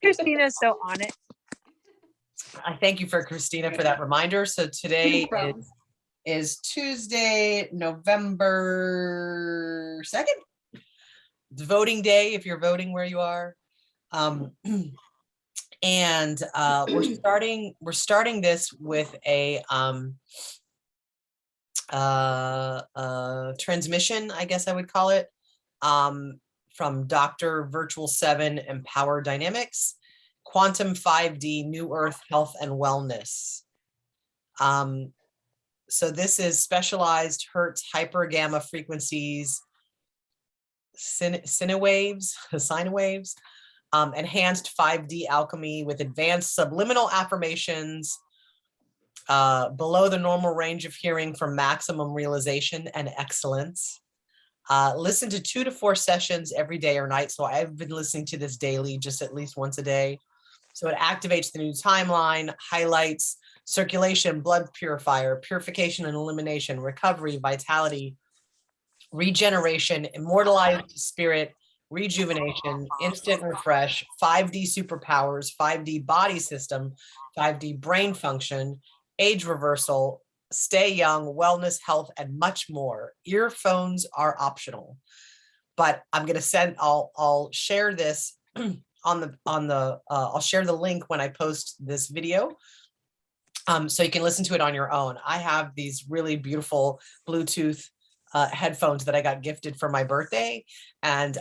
Christina's so on it. I thank you for Christina for that reminder. So today is Tuesday, November 2nd. It's voting day if you're voting where you are. And we're starting this with a transmission, I guess I would call it, from Dr. Virtual 7 Empower Dynamics, Quantum 5D, New Earth Health and Wellness. So this is specialized Hertz hyper gamma frequencies, sine waves, enhanced 5D alchemy with advanced subliminal affirmations, below the normal range of hearing for maximum realization and excellence. Listen to 2 to 4 sessions every day or night. So I've been listening to this daily, just at least once a day. So it activates the new timeline, highlights circulation, blood purifier, purification and elimination, recovery, vitality, regeneration, immortalized spirit, rejuvenation, instant refresh, 5D superpowers, 5D body system, 5D brain function, age reversal, stay young, wellness, health, and much more. Earphones are optional, but I'm going to send, I'll share this I'll share the link when I post this video. So you can listen to it on your own. I have these really beautiful Bluetooth headphones that I got gifted for my birthday. And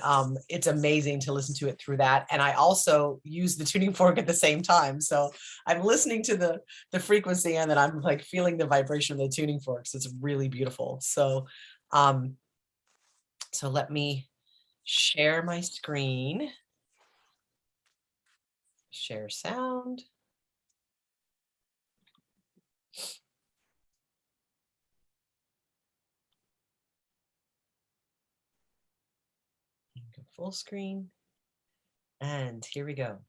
it's amazing to listen to it through that. And I also use the tuning fork at the same time. So I'm listening to the frequency and then I'm like feeling the vibration of the tuning forks. It's really beautiful. So, so let me share my screen, share sound. Full screen. And here we go.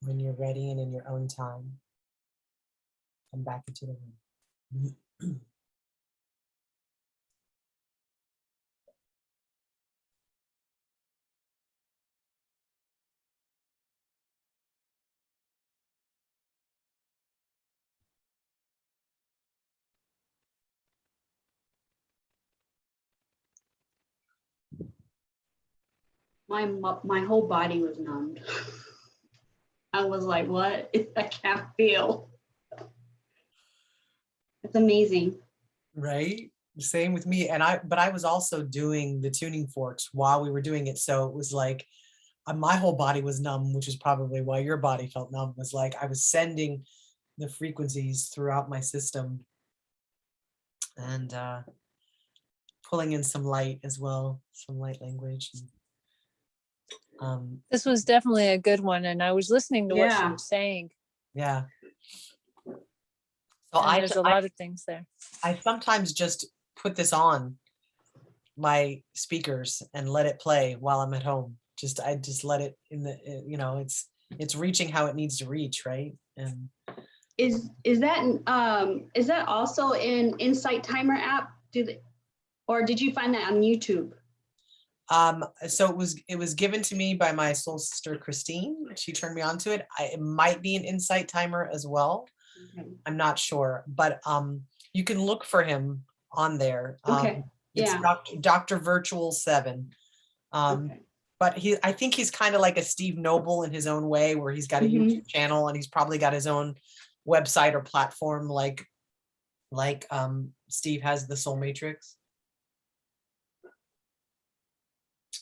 When you're ready and in your own time, come back into the room. My whole body was numbed. I was like, what? I can't feel. It's amazing. Right? Same with me. But I was also doing the tuning forks while we were doing it. So it was like my whole body was numb, which is probably why your body felt numb. Was like I was sending the frequencies throughout my system and pulling in some light as well, some light language. This was definitely a good one, and I was listening to what she was saying. Yeah. So there's a lot of things there. I sometimes just put this on my speakers and let it play while I'm at home. I just let it in the, you know, it's reaching how it needs to reach, right? And is that also in Insight Timer app? Or did you find that on YouTube? So it was given to me by my soul sister Christine. She turned me on to it. It might be an Insight Timer as well. Okay. I'm not sure, but you can look for him on there. Okay. It's Dr. Virtual 7. Okay. But I think he's kind of like a Steve Noble in his own way, where he's got a YouTube channel and he's probably got his own website or platform like Steve has the Soul Matrix.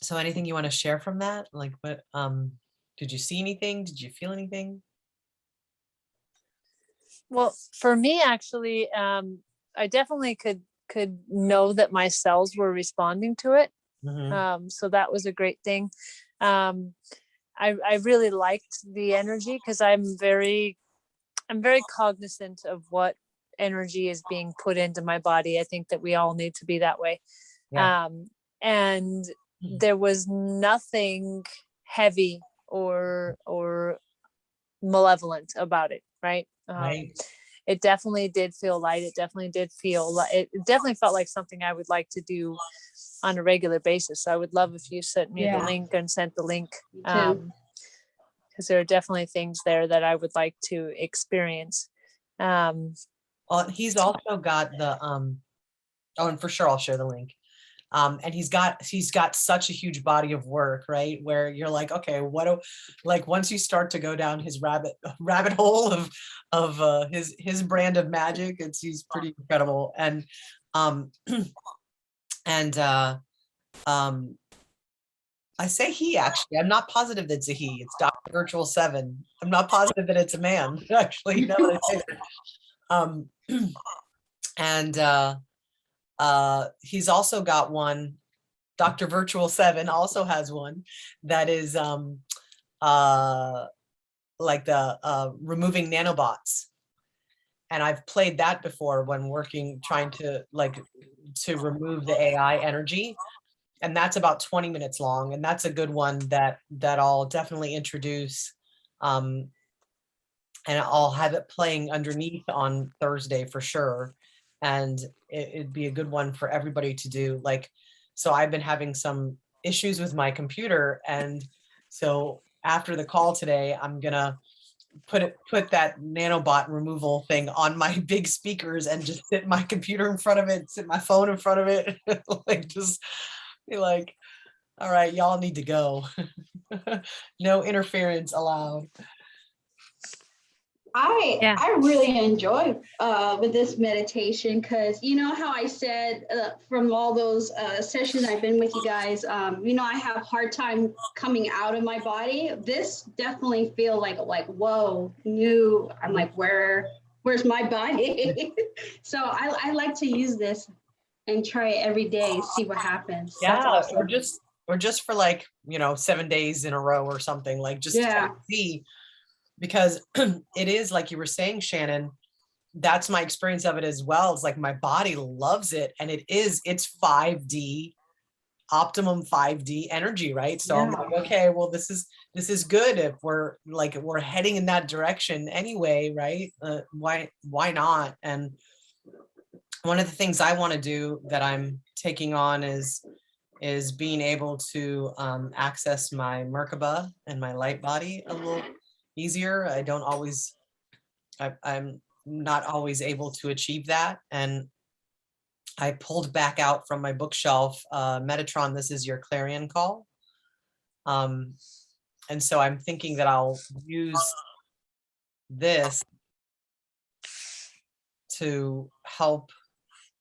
So anything you want to share from that? Like, what, did you see anything? Did you feel anything? Well, for me, actually, I definitely could know that my cells were responding to it. Mm-hmm. So that was a great thing. I really liked the energy because I'm very cognizant of what energy is being put into my body. I think that we all need to be that way. Yeah. And there was nothing heavy or malevolent about it, right? Right. It definitely did feel light. It definitely did feel it definitely felt like something I would like to do on a regular basis. So I would love if you sent me the link and sent the link, because there are definitely things there that I would like to experience. He's also got the and for sure I'll share the link. And he's got such a huge body of work, right? Where you're like, okay, once you start to go down his rabbit hole of his brand of magic, he's pretty incredible. And I say he, actually, I'm not positive that it's a he. It's Dr. Virtual 7. I'm not positive that it's a man, actually. No, that I say that. And he's also got one. Dr. Virtual 7 also has one that is like the removing nanobots. And I've played that before when trying to remove the AI energy. And that's about 20 minutes long. And that's a good one that I'll definitely introduce. And I'll have it playing underneath on Thursday for sure. And it'd be a good one for everybody to do. So I've been having some issues with my computer. And so after the call today, I'm gonna put that nanobot removal thing on my big speakers and just sit my computer in front of it, sit my phone in front of it, just be like, all right, y'all need to go. No interference allowed. I really enjoy with this meditation, because you know how I said from all those sessions I've been with you guys, you know, I have a hard time coming out of my body. This definitely feel like whoa, new. I'm like, where's my body? So I like to use this and try it every day, see what happens. Yeah, awesome. or just for 7 days in a row or something, just to see. Because it is like you were saying, Shannon, that's my experience of it as well. It's like my body loves it. And it's 5D optimum 5D energy, right? So I'm like, okay, well, this is good if we're heading in that direction anyway, right? Why not? And one of the things I want to do that I'm taking on is being able to access my Merkaba and my light body a little easier. I'm not always able to achieve that. And I pulled back out from my bookshelf, Metatron, This Is Your Clarion Call. And so I'm thinking that I'll use this to help,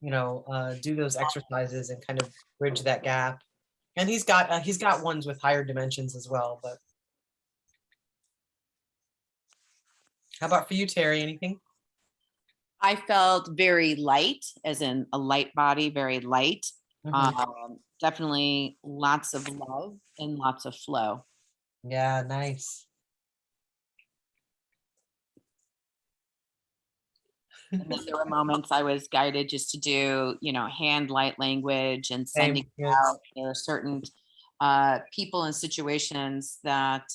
do those exercises and kind of bridge that gap. And he's got ones with higher dimensions as well. But how about for you, Teri? Anything? I felt very light, as in a light body, very light. Definitely lots of love and lots of flow. Yeah, nice. And then there were moments I was guided just to do, hand light language and sending out. There are certain people and situations that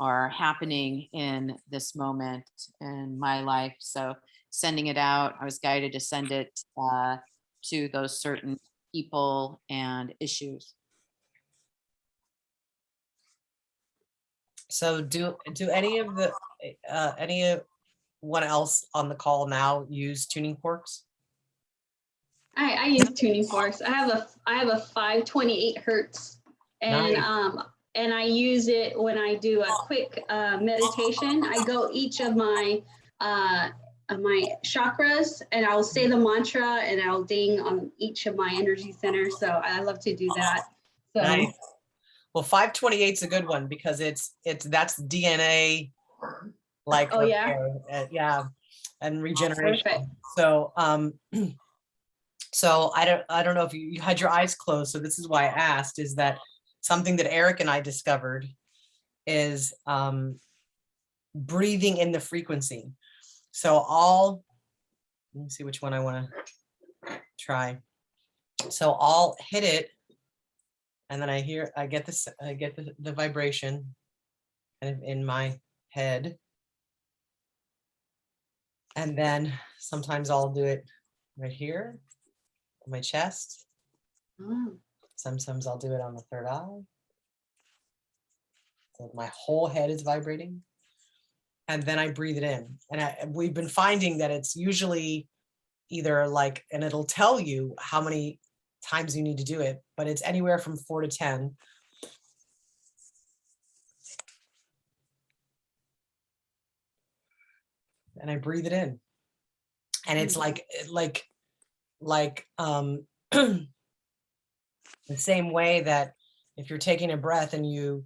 are happening in this moment in my life. So sending it out, I was guided to send it to those certain people and issues. So do anyone else on the call now use tuning forks? I use tuning forks. I have a 528 hertz, and Nice. And I use it when I do a quick meditation. I go each of my chakras, and I'll say the mantra, and I'll ding on each of my energy centers. So I love to do that. So. Nice. Well, 528 is a good one because that's DNA, like yeah, and regeneration. Perfect. So so I don't know if you had your eyes closed. So this is why I asked, is that something that Eric and I discovered is breathing in the frequency. So let me see which one I want to try. So I'll hit it, and then I get the vibration kind of in my head. And then sometimes I'll do it right here on my chest. Sometimes I'll do it on the third eye. So my whole head is vibrating. And then I breathe it in. And we've been finding that it's usually either and it'll tell you how many times you need to do it, but it's anywhere from 4 to 10. And I breathe it in. And it's like the same way that if you're taking a breath and you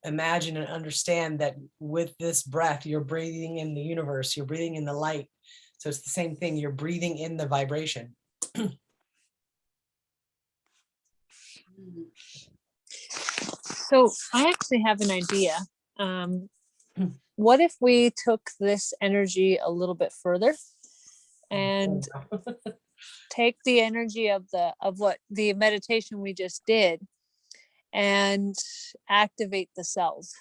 imagine and understand that with this breath, you're breathing in the universe, you're breathing in the light. So it's the same thing. You're breathing in the vibration. So I actually have an idea. What if we took this energy a little bit further and take the energy of what the meditation we just did and activate the cells?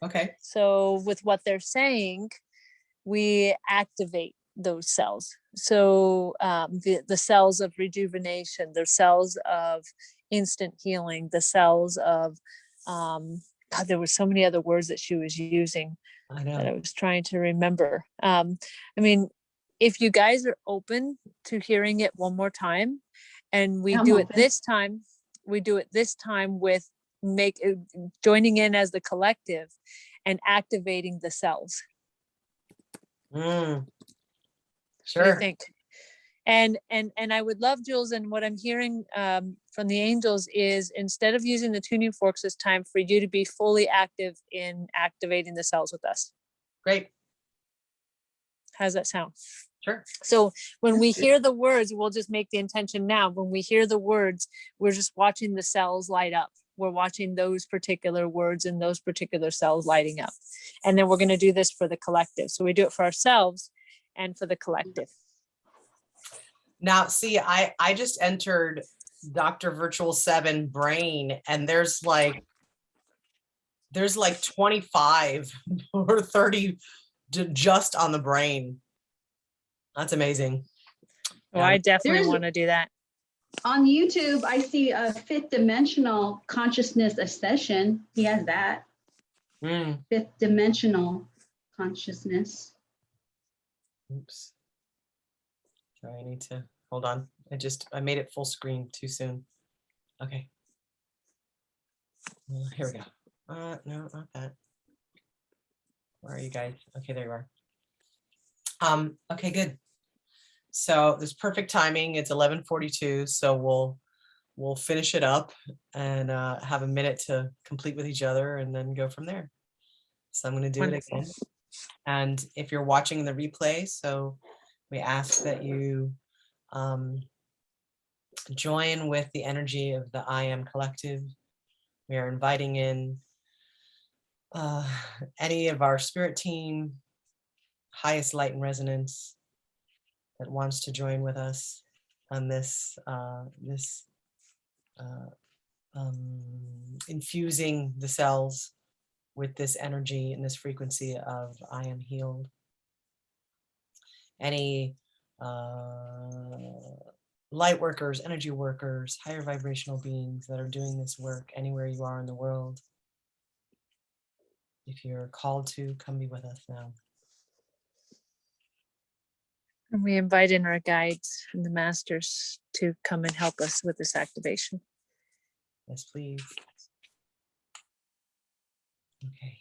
Okay. So with what they're saying, we activate those cells. So the cells of rejuvenation, the cells of instant healing, the cells of God, there were so many other words that she was using that I was trying to remember. I mean, if you guys are open to hearing it one more time, and we do it this time with joining in as the collective and activating the cells. Sure. What do you think? And I would love, Jules, and what I'm hearing from the angels is, instead of using the tuning forks this time, for you to be fully active in activating the cells with us. Great. How's that sound? Sure. So when we hear the words, we'll just make the intention now. When we hear the words, we're just watching the cells light up. We're watching those particular words and those particular cells lighting up. And then we're going to do this for the collective. So we do it for ourselves and for the collective. Now, see, I just entered Dr. Virtual 7 brain, and there's like 25 or 30 just on the brain. That's amazing. Oh, I definitely There's- want to do that. On YouTube, I see a fifth dimensional consciousness accession. He has that. Fifth dimensional consciousness. Oops. So I need to hold on. I made it full screen too soon. Okay. Here we go. No, not that. Where are you guys? Okay, there you are. Okay, good. So there's perfect timing. It's 11:42, so we'll finish it up and have a minute to complete with each other and then go from there. So I'm going to do Wonderful. it again. And if you're watching the replay, so we ask that you join with the energy of the I Am Collective. We are inviting in any of our spirit team, highest light and resonance that wants to join with us on this infusing the cells with this energy and this frequency of I am healed. Any light workers, energy workers, higher vibrational beings that are doing this work anywhere you are in the world. If you're called to, come be with us now. And we invite in our guides and the masters to come and help us with this activation. Yes, please. Okay.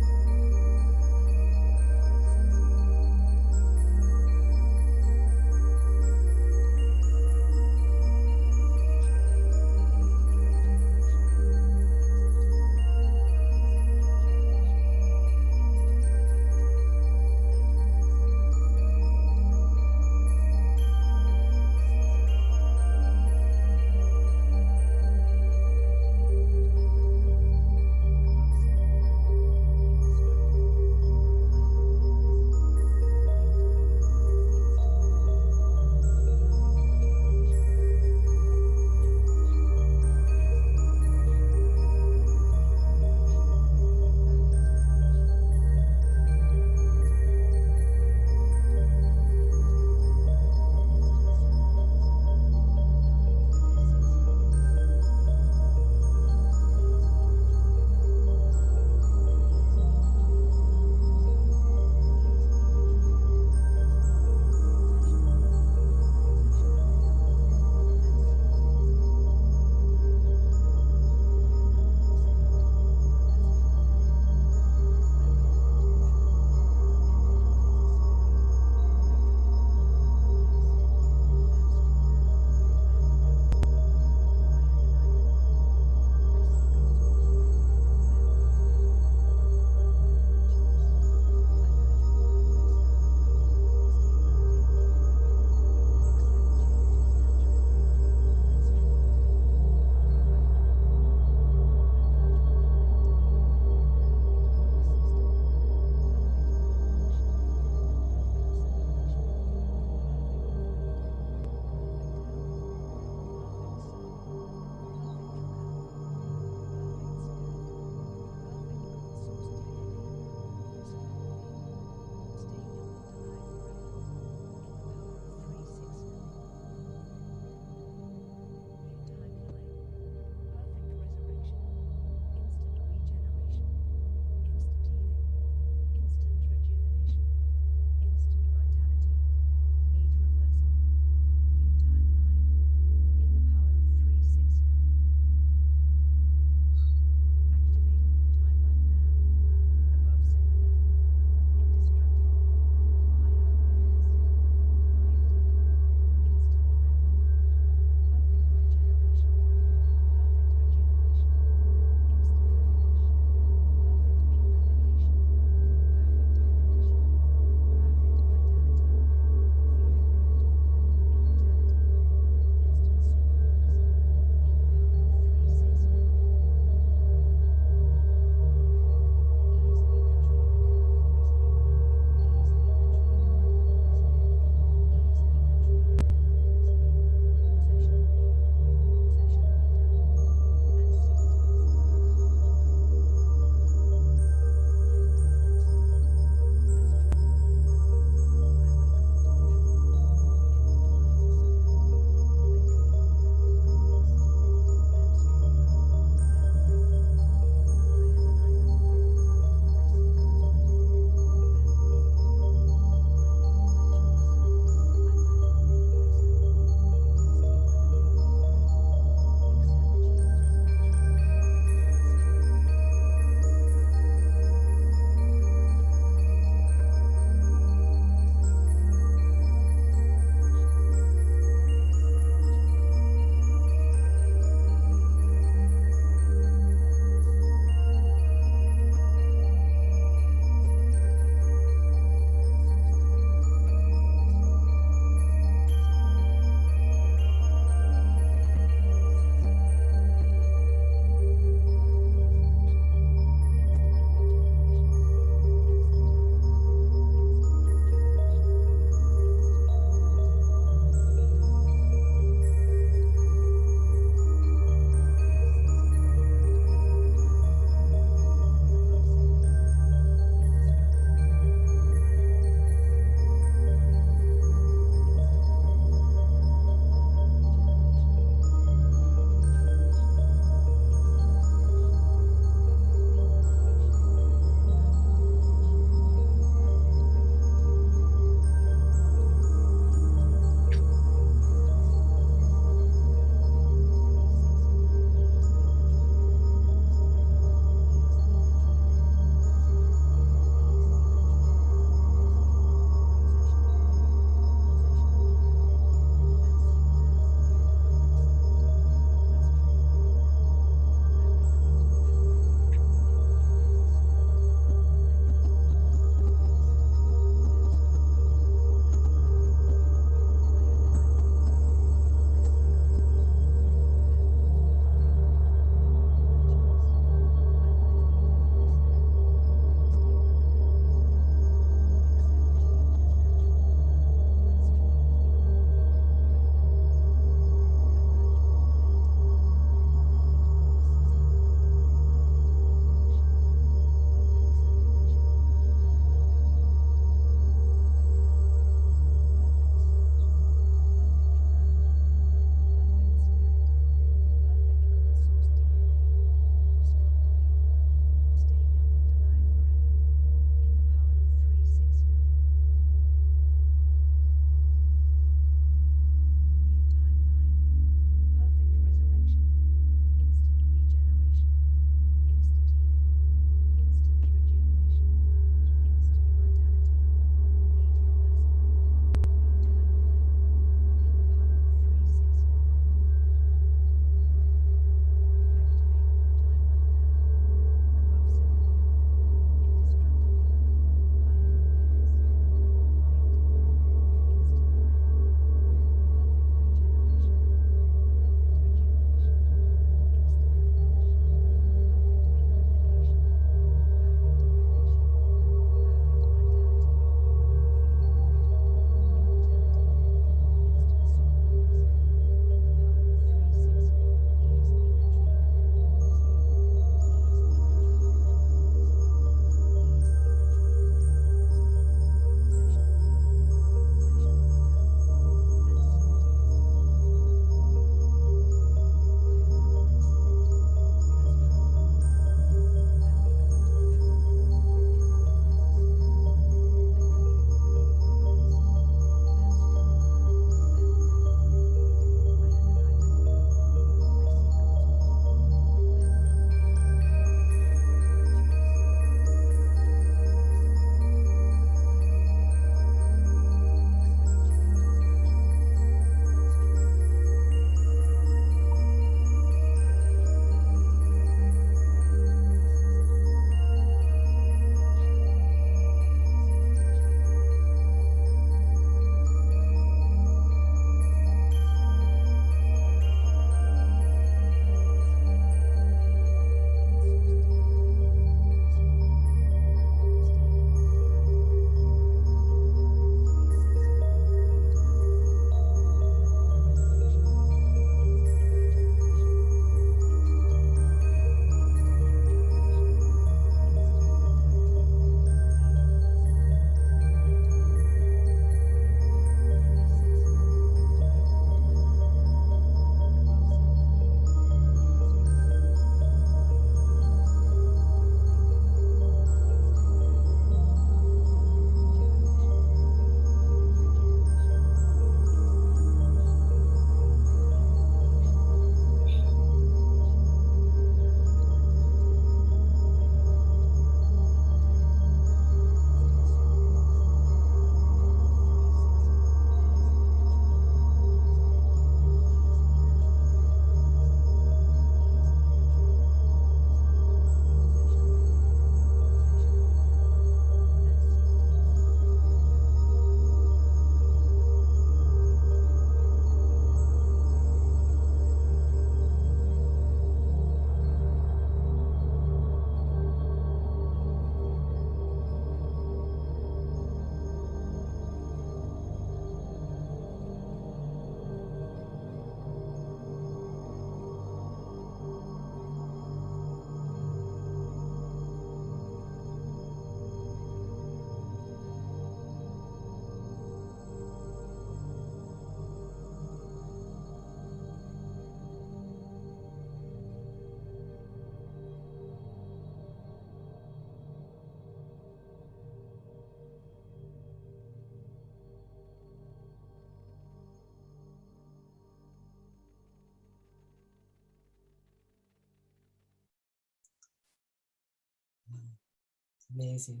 Amazing.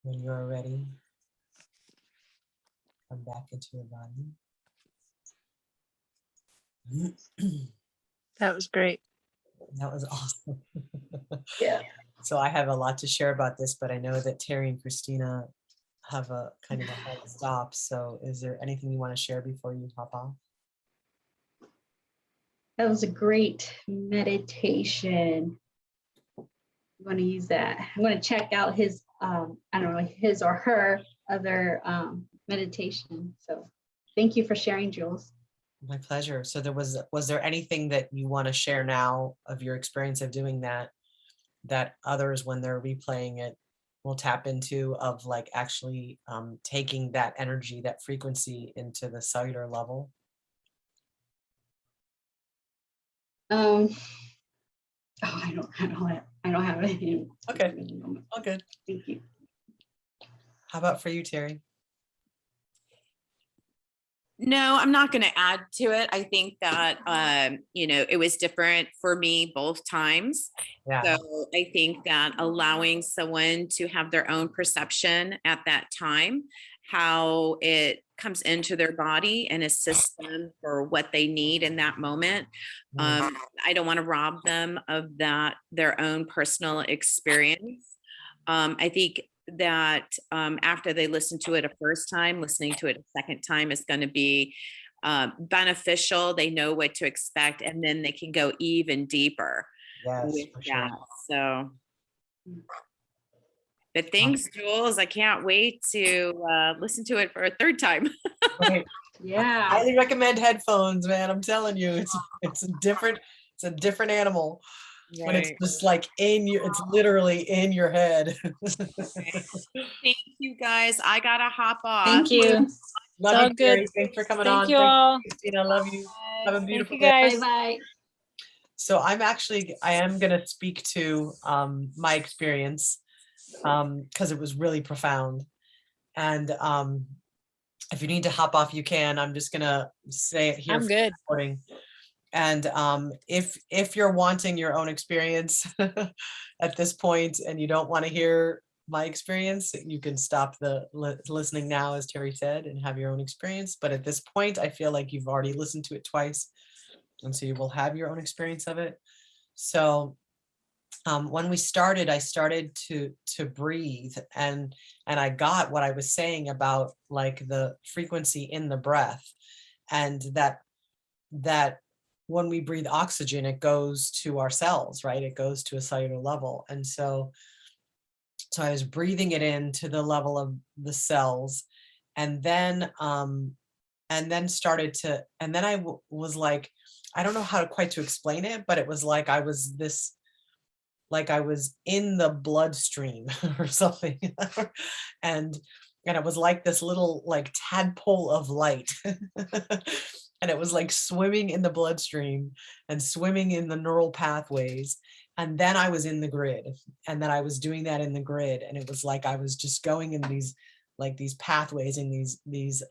When you're ready, come back into your body. That was great. That was awesome. Yeah. So I have a lot to share about this, but I know that Teri and Christina have a kind of a hard stop. So is there anything you want to share before you hop off? That was a great meditation. I'm going to use that. I'm going to check out his, I don't know, his or her other meditation. So thank you for sharing, Jules. My pleasure. So was there anything that you want to share now of your experience of doing that, that others, when they're replaying it, will tap into, of like actually taking that energy, that frequency into the cellular level? I don't have anything. Okay. All good. Thank you. How about for you, Teri? No, I'm not going to add to it. I think that, it was different for me both times. Yeah. So I think that allowing someone to have their own perception at that time, how it comes into their body and assist them for what they need in that moment. I don't want to rob them of that, their own personal experience. I think that after they listen to it a first time, listening to it a second time is going to be beneficial. They know what to expect, and then they can go even deeper with for that. sure. So, but thanks, Jules. I can't wait to listen to it for a third time. Right. Yeah. I highly recommend headphones, man. I'm telling you, it's a different animal. Right. When it's just like it's literally in your head. Thank you, guys. I gotta hop off. Thank you. Love all you, good. Teri. Thanks for coming on. Thank you all. Christina, love you. Have a beautiful Thank you, day. guys. Bye-bye. So I am going to speak to my experience because it was really profound. And if you need to hop off, you can. I'm just going to say it here. I'm good. Recording. And if you're wanting your own experience at this point and you don't want to hear my experience, you can stop the listening now, as Teri said, and have your own experience. But at this point, I feel like you've already listened to it twice, and so you will have your own experience of it. So when we started, I started to breathe, and I got what I was saying about like the frequency in the breath, and that when we breathe oxygen, it goes to our cells, right? It goes to a cellular level. And so I was breathing it in to the level of the cells, and then started to, and then I was like, I don't know how to explain it, but it was like I was in the bloodstream or something. and it was like this little like tadpole of light. And it was like swimming in the bloodstream and swimming in the neural pathways. And then I was in the grid, and then I was doing that in the grid. And it was like I was just going in these pathways and these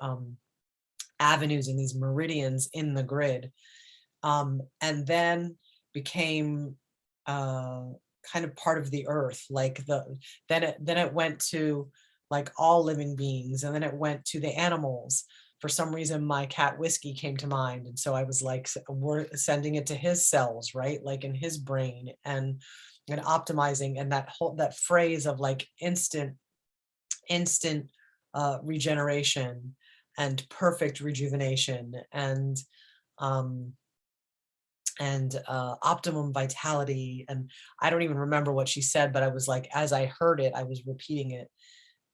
avenues and these meridians in the grid. And then became kind of part of the earth, like then it went to like all living beings, and then it went to the animals. For some reason, my cat Whiskey came to mind, and so I was like, we're sending it to his cells, right, like in his brain, and optimizing, and that phrase of like instant regeneration and perfect rejuvenation and optimum vitality. And I don't even remember what she said, but I was like, as I heard it, I was repeating it.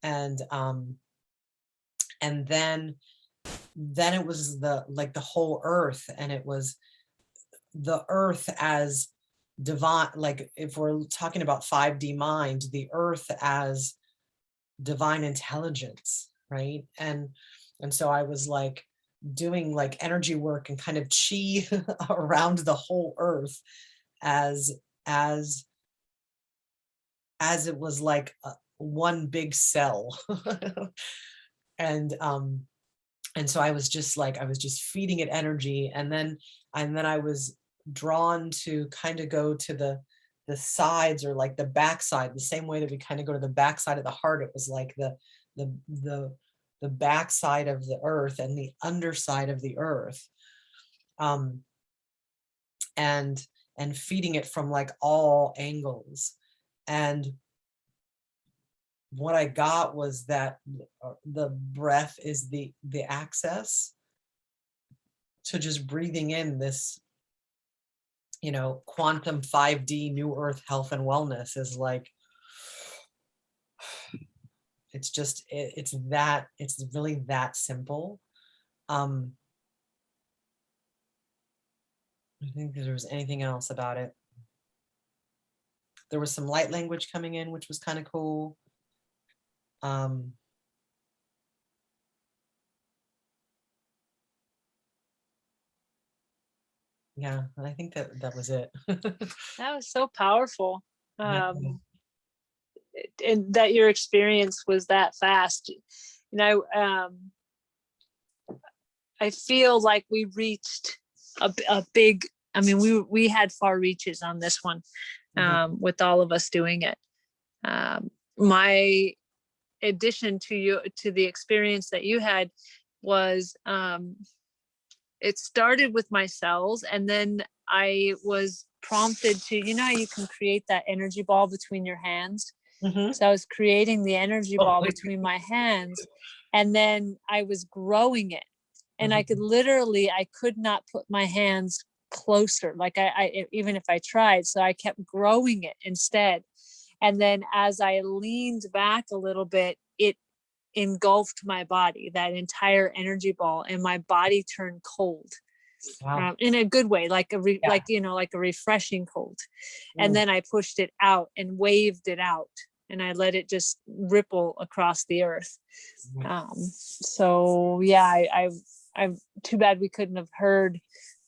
And then it was the whole earth, and it was the earth as divine, like if we're talking about 5D mind, the earth as divine intelligence, right? And so I was like doing like energy work and kind of chi around the whole earth as it was like one big cell. And so I was just feeding it energy, and then I was drawn to kind of go to the sides, or like the backside, the same way that we kind of go to the backside of the heart. It was like the backside of the earth and the underside of the earth. And feeding it from like all angles. And what I got was that the breath is the access to just breathing in this, you know, quantum 5D new earth health and wellness is like, it's just, it's really that simple. I think if there was anything else about it. There was some light language coming in, which was kind of cool. Yeah, I think that was it. That was so powerful. Yeah. And that your experience was that fast. You know, I feel like we reached a big, I mean, we had far reaches on this one, with all of us doing it. My addition to the experience that you had was, it started with my cells, and then I was prompted to, you know, how you can create that energy ball between your hands. So I was creating the energy ball between my hands, and then I was growing it. And I could not put my hands closer. Like I even if I tried, so I kept growing it instead. And then as I leaned back a little bit, it engulfed my body, that entire energy ball, and my body turned cold. Wow. In a good way, like like, you know, like a refreshing cold. And then I pushed it out and waved it out, and I let it just ripple across the earth. So yeah, I'm too bad we couldn't have heard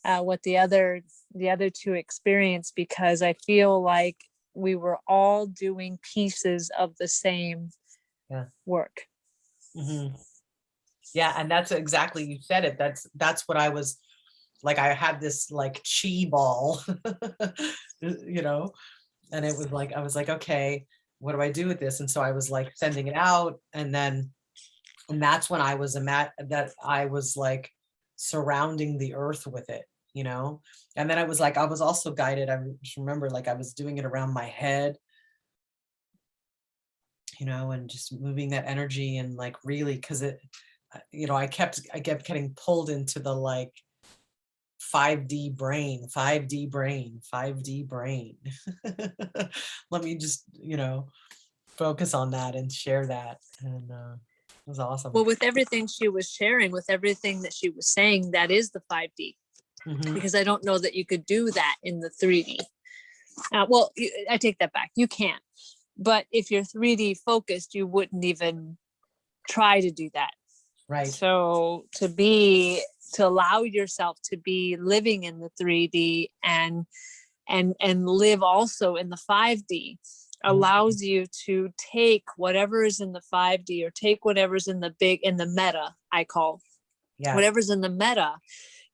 what the other two experienced, because I feel like we were all doing pieces of the same work. Yeah, and that's exactly, you said it. That's what I was like. I had this like chi ball, you know, and it was like, I was like, okay, what do I do with this? And so I was like sending it out, and that's when I was that I was like surrounding the earth with it, you know. And then I was like, I was also guided. I just remember like I was doing it around my head, you know, and just moving that energy, and like really, because it, you know, I kept getting pulled into the like 5D brain. Let me just, you know, focus on that and share that. And it was awesome. Well, with everything she was sharing, with everything that she was saying, that is the 5D. Because I don't know that you could do that in the 3D. Well, I take that back. You can. But if you're 3D focused, you wouldn't even try to do that. Right. So to allow yourself to be living in the 3D and live also in the 5D allows you to take whatever is in the 5D, or take whatever's in the meta, I call whatever's in the meta,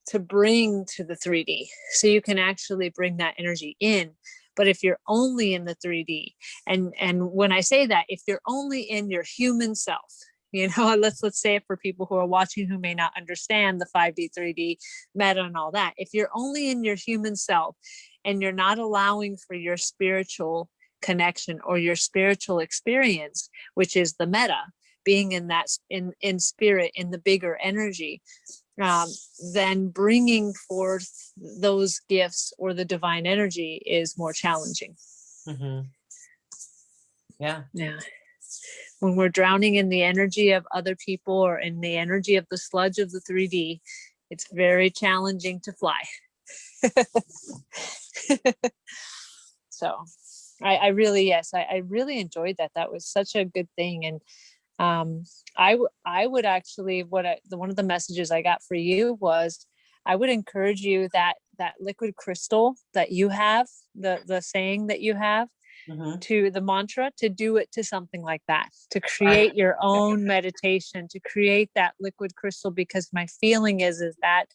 to bring to the 3D. So you can actually bring that energy in. But if you're only in the 3D, and when I say that, if you're only in your human self, you know, let's say it for people who are watching who may not understand the 5D, 3D meta and all that. If you're only in your human self and you're not allowing for your spiritual connection or your spiritual experience, which is the meta, being in that in spirit, in the bigger energy, then bringing forth those gifts or the divine energy is more challenging. Yeah. When we're drowning in the energy of other people or in the energy of the sludge of the 3D, it's very challenging to fly. So I really enjoyed that. That was such a good thing. And I would actually, one of the messages I got for you was, I would encourage you that liquid crystal that you have, the saying that you have, to the mantra, to do it to something like that, to create your own meditation, to create that liquid crystal, because my feeling is that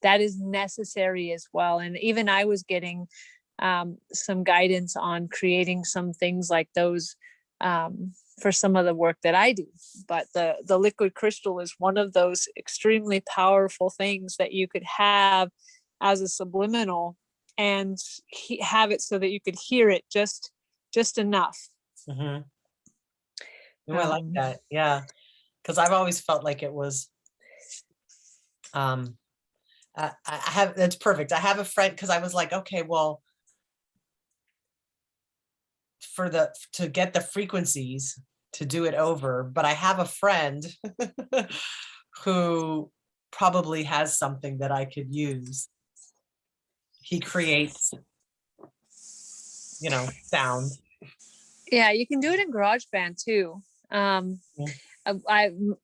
is necessary as well. And even I was getting some guidance on creating some things like those for some of the work that I do. But the liquid crystal is one of those extremely powerful things that you could have as a subliminal and have it so that you could hear it just enough. Mm-hmm. Oh, I like that. Yeah. Because I've always felt like it was, I have, that's perfect. I have a friend, because I was like, okay, well, to get the frequencies to do it over, but I have a friend who probably has something that I could use. He creates, sound. Yeah, you can do it in GarageBand too.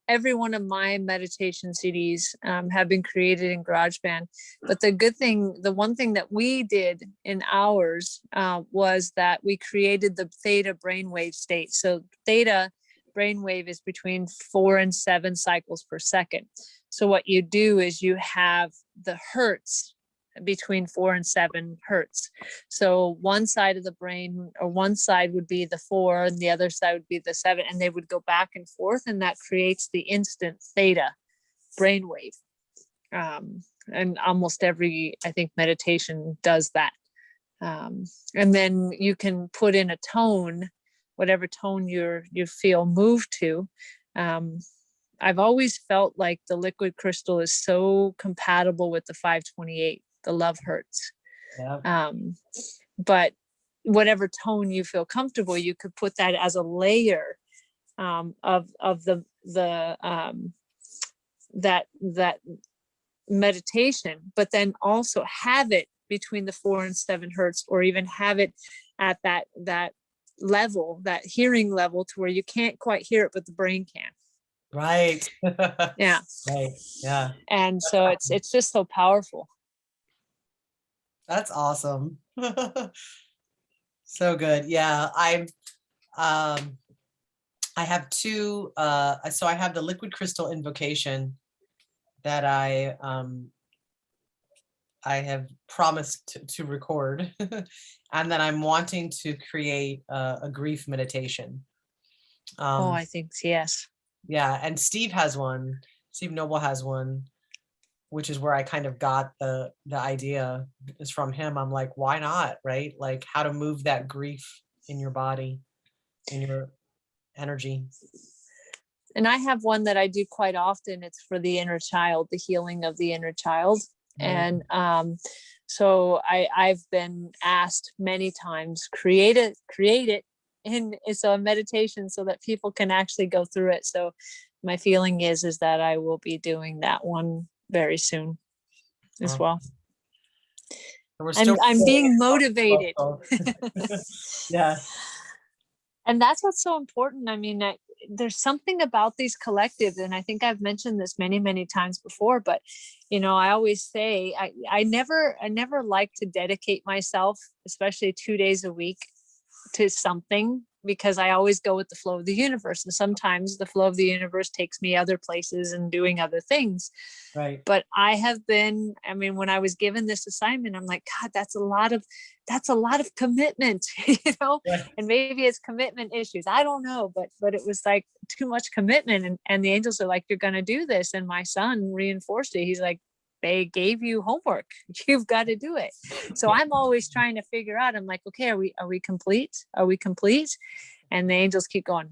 Every one of my meditation CDs have been created in GarageBand. But the one thing that we did in ours was that we created the theta brainwave state. So theta brainwave is between 4 and 7 cycles per second. So what you do is you have the hertz between 4 and 7 hertz. So one side of the brain, or one side would be the 4 and the other side would be the 7, and they would go back and forth, and that creates the instant theta brainwave. And almost every, I think, meditation does that. And then you can put in a tone, whatever tone you feel moved to. I've always felt like the liquid crystal is so compatible with the 528, the love hertz. Yeah. But whatever tone you feel comfortable, you could put that as a layer of that meditation, but then also have it between the 4 and 7 hertz, or even have it at that level, that hearing level, to where you can't quite hear it, but the brain can. Right. Yeah. Right. Yeah. And so it's just so powerful. That's awesome. So good. Yeah. I have two, so I have the liquid crystal invocation that I have promised to record. And then I'm wanting to create a grief meditation. I think, yes. Yeah. And Steve has one. Steve Noble has one, which is where I kind of got the idea, is from him. I'm like, why not? Right? Like, how to move that grief in your body, in your energy. And I have one that I do quite often. It's for the inner child, the healing of the inner child. Mm. And so I've been asked many times, create it in a meditation so that people can actually go through it. So my feeling is that I will be doing that one very soon as well. I'm being motivated. Yeah. And that's what's so important. I mean, there's something about these collectives, and I think I've mentioned this many, many times before, but I always say I never like to dedicate myself, especially 2 days a week, to something, because I always go with the flow of the universe. And sometimes the flow of the universe takes me other places and doing other things. Right. But when I was given this assignment, I'm like, God, that's a lot of commitment, Right. And maybe it's commitment issues. I don't know, but it was like too much commitment. And the angels are like, you're going to do this. And my son reinforced it. He's like, they gave you homework. You've got to do it. So I'm always trying to figure out, I'm like, okay, are we complete? Are we complete? And the angels keep going,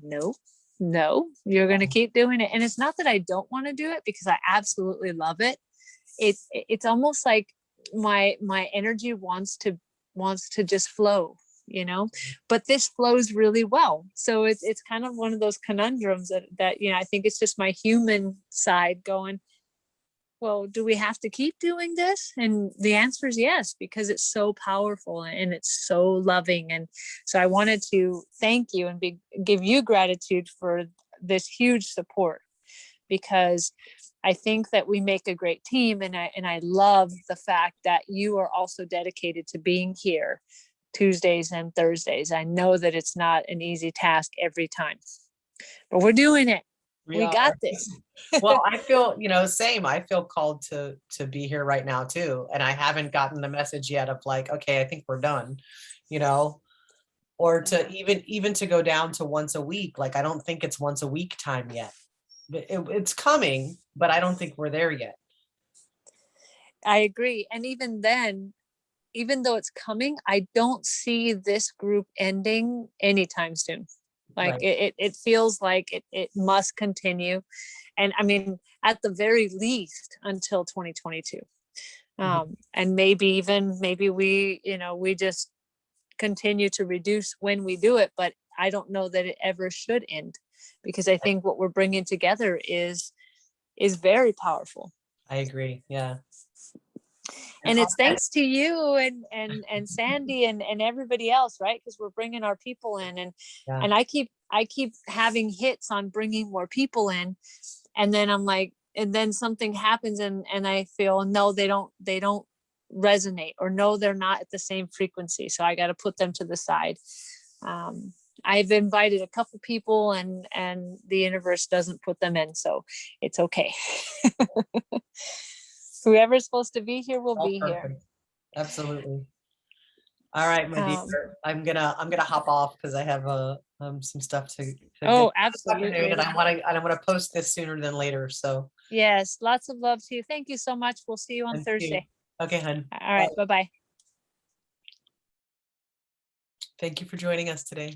no, you're going to keep doing it. And it's not that I don't want to do it, because I absolutely love it. It's almost like my energy wants to just flow, but this flows really well. So it's kind of one of those conundrums that I think it's just my human side going, well, do we have to keep doing this? And the answer is yes, because it's so powerful and it's so loving. And so I wanted to thank you and give you gratitude for this huge support, because I think that we make a great team. And I love the fact that you are also dedicated to being here Tuesdays and Thursdays. I know that it's not an easy task every time, but we're doing it. We got this. Well, I feel, same. I feel called to be here right now too. And I haven't gotten the message yet of like, okay, I think we're done, or to even to go down to once a week. Like, I don't think it's once a week time yet. It's coming, but I don't think we're there yet. I agree. And even then, even though it's coming, I don't see this group ending anytime soon. Like Right. it feels like it must continue. And I mean, at the very least until 2022. And maybe we just continue to reduce when we do it, but I don't know that it ever should end, because I think what we're bringing together is very powerful. I agree. Yeah. And it's thanks to you and Sandy and everybody else, right? Because we're bringing our people in, and I keep having hits on bringing more people in, and then I'm like, and then something happens, and I feel, no, they don't resonate, or no, they're not at the same frequency, so I got to put them to the side. I've invited a couple people, and the universe doesn't put them in, so it's okay. Whoever's supposed to be here will be here. Absolutely. All right, my dear. I'm gonna hop off because I have some stuff to oh, absolutely. And I want to post this sooner than later. So yes, lots of love to you. Thank you so much. We'll see you on Thursday. Okay, hun. All right, bye-bye. Thank you for joining us today.